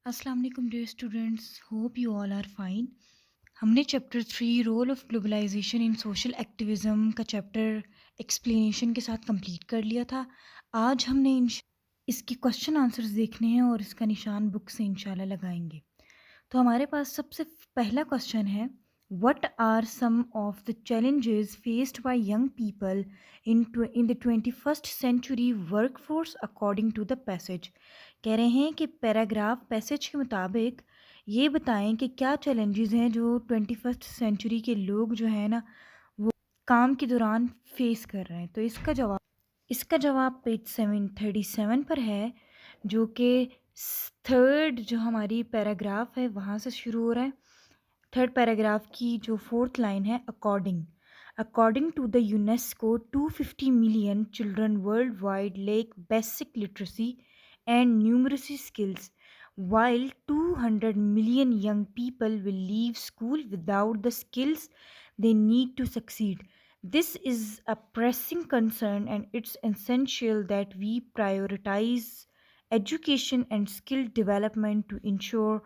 अस्सलाम वालेकुम dear students, hope you all are fine. हमने chapter 3 role of globalization in social activism का chapter explanation के साथ कंप्लीट कर लिया था। आज हमने इसके क्वेश्चन आंसर्स देखने हैं और इसका निशान बुक से इंशाल्लाह लगाएंगे। तो हमारे पास सबसे पहला क्वेश्चन है, what are some of the challenges faced by young people in the 21st century workforce according to the passage. कह रहे हैं कि पैराग्राफ पैसेज के मुताबिक ये बताएं कि क्या चैलेंजेस हैं जो 21st सेंचुरी के लोग जो है ना वो काम के दौरान फेस कर रहे हैं। तो इसका जवाब पेज 737 पर है, जो कि थर्ड जो हमारी पैराग्राफ है वहाँ से शुरू हो रहा है। थर्ड पैराग्राफ की जो फोर्थ लाइन है, according to the UNESCO 250 million children worldwide lack basic literacy and numeracy skills while 200 million young people will leave school without the skills they need to succeed. This is a pressing concern, and it's essential that we prioritize education and skill development to ensure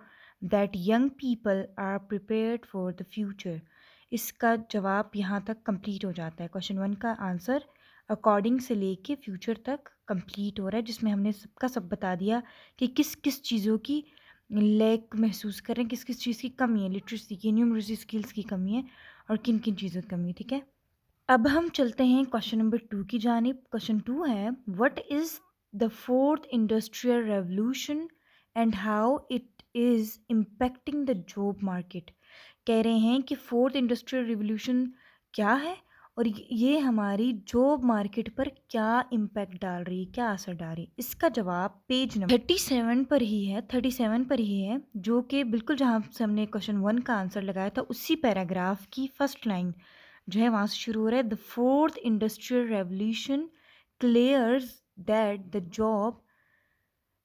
that young people are prepared for the future. इसका जवाब यहाँ तक complete हो जाता है। Question 1 का answer according से लेके फ्यूचर तक कंप्लीट हो रहा है, जिसमें हमने सबका सब बता दिया कि किस किस चीज़ों की लैक महसूस कर रहे हैं, किस किस चीज़ की कमी है, लिटरेसी की, न्यूमरेसी स्किल्स की कमी है और किन किन चीज़ों की कमी है। ठीक है, अब हम चलते हैं क्वेश्चन नंबर 2 की जानिब। क्वेश्चन 2 है, what is the fourth industrial revolution and how it is impacting the job market. कह रहे हैं कि फोर्थ इंडस्ट्रियल रिवोल्यूशन क्या है और ये हमारी जॉब मार्केट पर क्या इम्पैक्ट डाल रही है, क्या असर डाल रही है। इसका जवाब पेज नंबर 37 पर ही है, जो कि बिल्कुल जहाँ से हमने क्वेश्चन 1 का आंसर लगाया था उसी पैराग्राफ की फर्स्ट लाइन जो है वहाँ से शुरू हो रहा है। The fourth industrial revolution clears that the job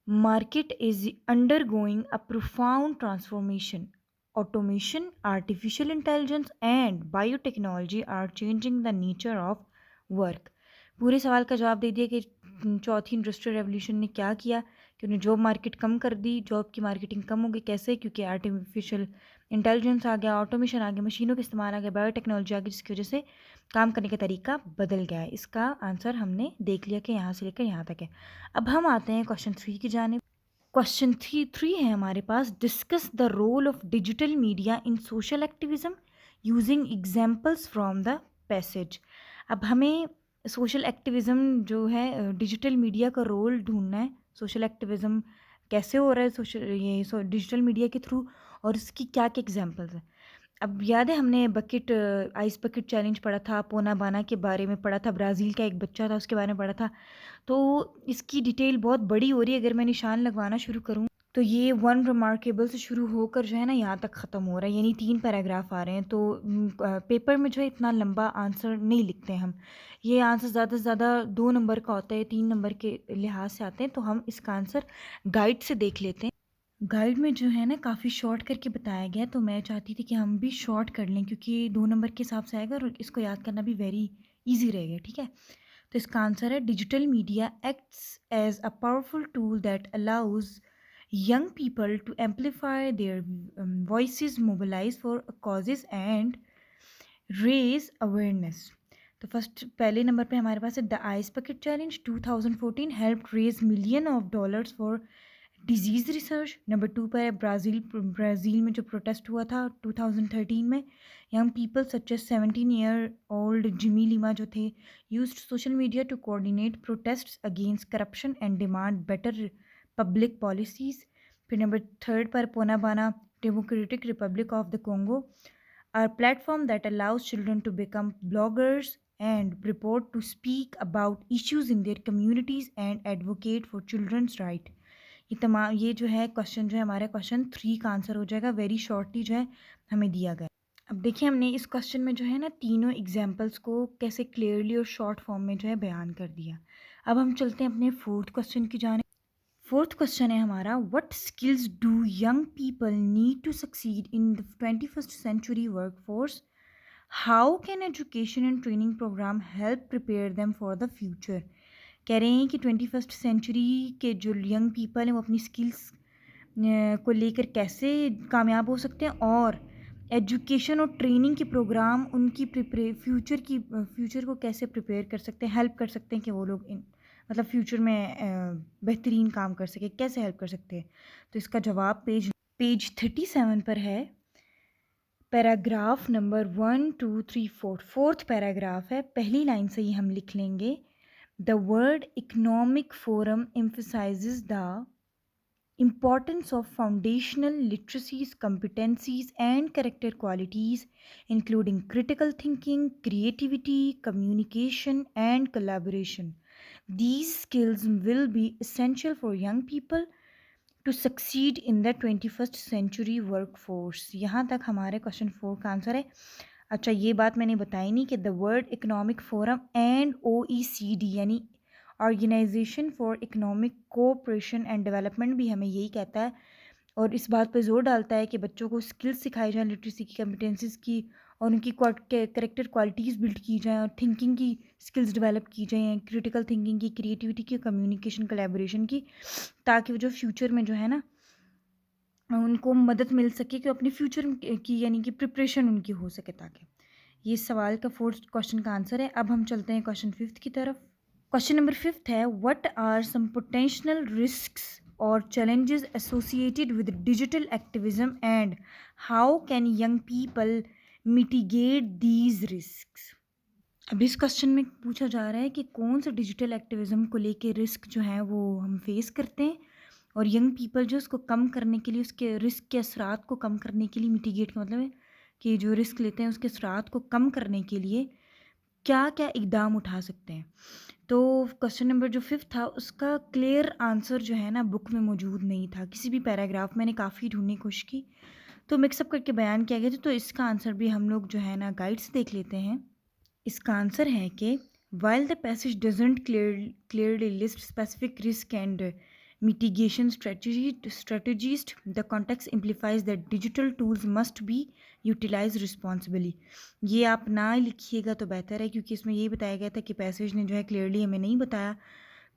market is undergoing a profound transformation. Automation, artificial intelligence, and biotechnology are changing the nature of work. पूरे सवाल का जवाब दे दिया कि चौथी इंडस्ट्रियल रेवोल्यूशन ने क्या किया कि उन्हें जॉब मार्केट कम कर दी, जॉब की मार्केटिंग कम हो गई। कैसे? क्योंकि आर्टिफिशियल इंटेलिजेंस आ गया, ऑटोमेशन आ गया, मशीनों का इस्तेमाल आ गया, बायोटेक्नोलॉजी आ गई, जिसकी वजह से काम करने का तरीका बदल गया है। इसका आंसर हमने देख लिया कि यहाँ से लेकर यहाँ तक है। अब हम आते हैं क्वेश्चन 3 की जानिब। क्वेश्चन थ्री है हमारे पास, discuss the role of digital media in social activism using examples from the passage. अब हमें सोशल एक्टिविज्म जो है डिजिटल मीडिया का रोल ढूंढना है। सोशल एक्टिविज्म कैसे हो रहा है डिजिटल मीडिया के थ्रू, और इसकी क्या क्या एग्जाम्पल्स हैं। अब याद है हमने आइस बकेट चैलेंज पढ़ा था, पोना बाना के बारे में पढ़ा था, ब्राज़ील का एक बच्चा था उसके बारे में पढ़ा था। तो इसकी डिटेल बहुत बड़ी हो रही है। अगर मैं निशान लगवाना शुरू करूँ तो ये वन रिमार्केबल से शुरू होकर जो है ना यहाँ तक ख़त्म हो रहा है, यानी 3 पैराग्राफ आ रहे हैं। तो पेपर में जो है इतना लंबा आंसर नहीं लिखते हम। ये आंसर ज़्यादा से ज़्यादा 2 नंबर का होता है, 3 नंबर के लिहाज से आते हैं। तो हम इसका आंसर गाइड से देख लेते हैं। गाइड में जो है ना काफ़ी शॉर्ट करके बताया गया, तो मैं चाहती थी कि हम भी शॉर्ट कर लें, क्योंकि 2 नंबर के हिसाब से आएगा और इसको याद करना भी वेरी ईजी रहेगा। ठीक है, तो इसका आंसर है, digital media acts as a powerful tool that allows young people to amplify their voices, mobilize for causes and raise awareness. तो फर्स्ट पहले नंबर पे हमारे पास है the ice bucket challenge 2014 help raise million of dollars for disease research. Number 2 पर है Brazil में जो प्रोटेस्ट हुआ था 2013 में, young people such as 17 year old Jimmy Lima जो थे used social media to coordinate protests against corruption and demand better public policies. फिर नंबर 3 पर पोनाबाना democratic republic of the Congo, a platform that allows children to become bloggers and report to speak about issues in their communities and advocate for children's right. ये जो है question जो है हमारा question 3 का आंसर हो जाएगा। वेरी शॉर्टली जो है हमें दिया गया। अब देखिए हमने इस क्वेश्चन में जो है ना तीनों एग्जाम्पल्स को कैसे क्लियरली और शॉर्ट फॉर्म में जो है बयान कर दिया। अब हम चलते हैं अपने फोर्थ क्वेश्चन की जाने। फोर्थ क्वेश्चन है हमारा, what skills do young people need to succeed in the 21st century workforce. How can education and training program help prepare them for the future. कह रहे हैं कि 21st सेंचुरी के जो यंग पीपल हैं वो अपनी स्किल्स को लेकर कैसे कामयाब हो सकते हैं, और एजुकेशन और ट्रेनिंग के प्रोग्राम उनकी फ्यूचर को कैसे प्रिपेयर कर सकते हैं, हेल्प कर सकते हैं कि वो लोग मतलब फ्यूचर में बेहतरीन काम कर सके, कैसे हेल्प कर सकते हैं। तो इसका जवाब पेज 37 पर है। पैराग्राफ नंबर 1 2 3 4, फोर्थ पैराग्राफ है। पहली लाइन से ही हम लिख लेंगे, the world economic forum emphasizes the importance of foundational literacies, competencies, and character qualities, including critical thinking, creativity, communication, and collaboration. These skills will be essential for young people to succeed in the 21st century workforce. यहाँ तक हमारे question 4 का answer है। अच्छा, ये बात मैंने बताई नहीं कि the world economic forum and OECD यानी organisation for economic cooperation and development भी हमें यही कहता है और इस बात पर जोर डालता है कि बच्चों को स्किल्स सिखाई जाएँ, लिटरेसी की, कम्पिटेंसीज़ की, और उनकी कैरेक्टर क्वालिटीज़ बिल्ड की जाएँ, और थिंकिंग की स्किल्स डेवलप की जाएँ, क्रिटिकल थिंकिंग की, क्रिएटिविटी की, कम्युनिकेशन, कोलैबोरेशन की, ताकि वो जो फ्यूचर में जो है ना उनको मदद मिल सके कि अपने फ्यूचर की यानी कि प्रिपरेशन उनकी हो सके। ताकि ये सवाल का फोर्थ क्वेश्चन का आंसर है। अब हम चलते हैं क्वेश्चन 5 की तरफ। क्वेश्चन नंबर 5 है, what are some potential risks और challenges associated with digital activism and how can young people mitigate these risks. अब इस क्वेश्चन में पूछा जा रहा है कि कौन सा डिजिटल एक्टिविज्म को लेके रिस्क जो है वो हम फेस करते हैं, और यंग पीपल जो उसको कम करने के लिए, उसके रिस्क के असरात को कम करने के लिए, मिटिगेट का मतलब है कि जो रिस्क लेते हैं उसके असरात को कम करने के लिए क्या क्या इकदाम उठा सकते हैं। तो क्वेश्चन नंबर जो 5 था उसका क्लियर आंसर जो है ना बुक में मौजूद नहीं था, किसी भी पैराग्राफ मैंने काफ़ी ढूंढने की कोशिश की तो मिक्सअप करके बयान किया गया था। तो इसका आंसर भी हम लोग जो है ना गाइड से देख लेते हैं। इसका आंसर है कि while the passage doesn't clearly list specific risk and mitigation strategies, the context implies that digital tools must be utilized responsibly. ये आप ना लिखिएगा तो बेहतर है, क्योंकि इसमें यही बताया गया था कि पैसेज ने जो है क्लियरली हमें नहीं बताया।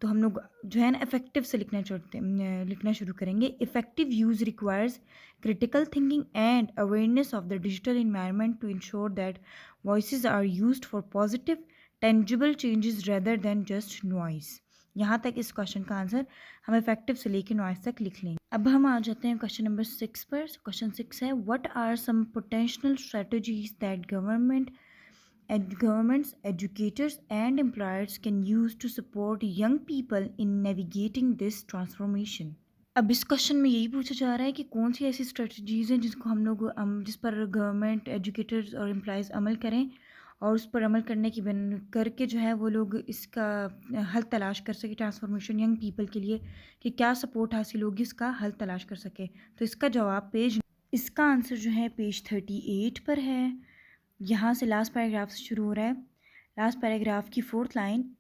तो हम लोग जो है ना इफेक्टिव से लिखना शुरू करेंगे। Effective use requires critical thinking and awareness of the digital environment to ensure that voices are used for positive, tangible changes rather than just noise. यहाँ तक इस क्वेश्चन का आंसर हम इफेक्टिव से लेकर नॉइस तक लिख लेंगे। अब हम आ जाते हैं क्वेश्चन नंबर 6 पर। क्वेश्चन 6 है, what are some potential strategies that governments, educators, and employers can use to support young people in navigating this transformation. अब इस क्वेश्चन में यही पूछा जा रहा है कि कौन सी ऐसी स्ट्रेटजीज़ हैं जिसको हम लोग जिस पर गवर्नमेंट, एजुकेटर्स और एम्प्लॉयज़ अमल करें, और उस पर अमल करने की करके जो है वो लोग इसका हल तलाश कर सके, ट्रांसफॉर्मेशन यंग पीपल के लिए कि क्या सपोर्ट हासिल होगी, इसका हल तलाश कर सके। तो इसका जवाब इसका आंसर जो है पेज 38 पर है। यहाँ से लास्ट पैराग्राफ से शुरू हो रहा है। लास्ट पैराग्राफ की 4th लाइन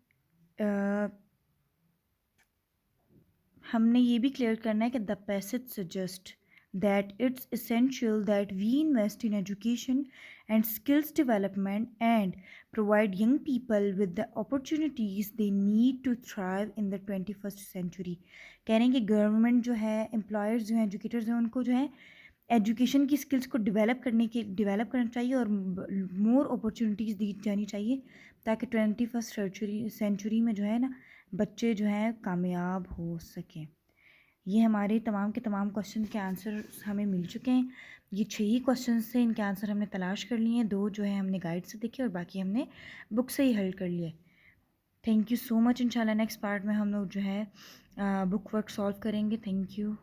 हमने ये भी क्लियर करना है कि the passage suggest that it's essential that we invest in education and skills development and provide young people with the opportunities they need to thrive in the 21st century. कह रहे हैं कि गवर्नमेंट जो है, employers जो हैं, educators हैं, उनको जो है एजुकेशन की स्किल्स को डेवलप करना चाहिए और मोर अपॉर्चुनिटीज़ दी जानी चाहिए, ताकि 21st सेंचुरी में जो है ना बच्चे जो हैं कामयाब हो सकें। ये हमारे तमाम के तमाम क्वेश्चन के आंसर हमें मिल चुके हैं। ये 6 ही क्वेश्चन से इनके आंसर हमने तलाश कर लिए हैं। 2 जो है हमने गाइड से देखे और बाकी हमने बुक से ही हल कर लिए। Thank you so much. इंशाल्लाह नेक्स्ट पार्ट में हम लोग जो है बुक वर्क सॉल्व करेंगे। Thank you.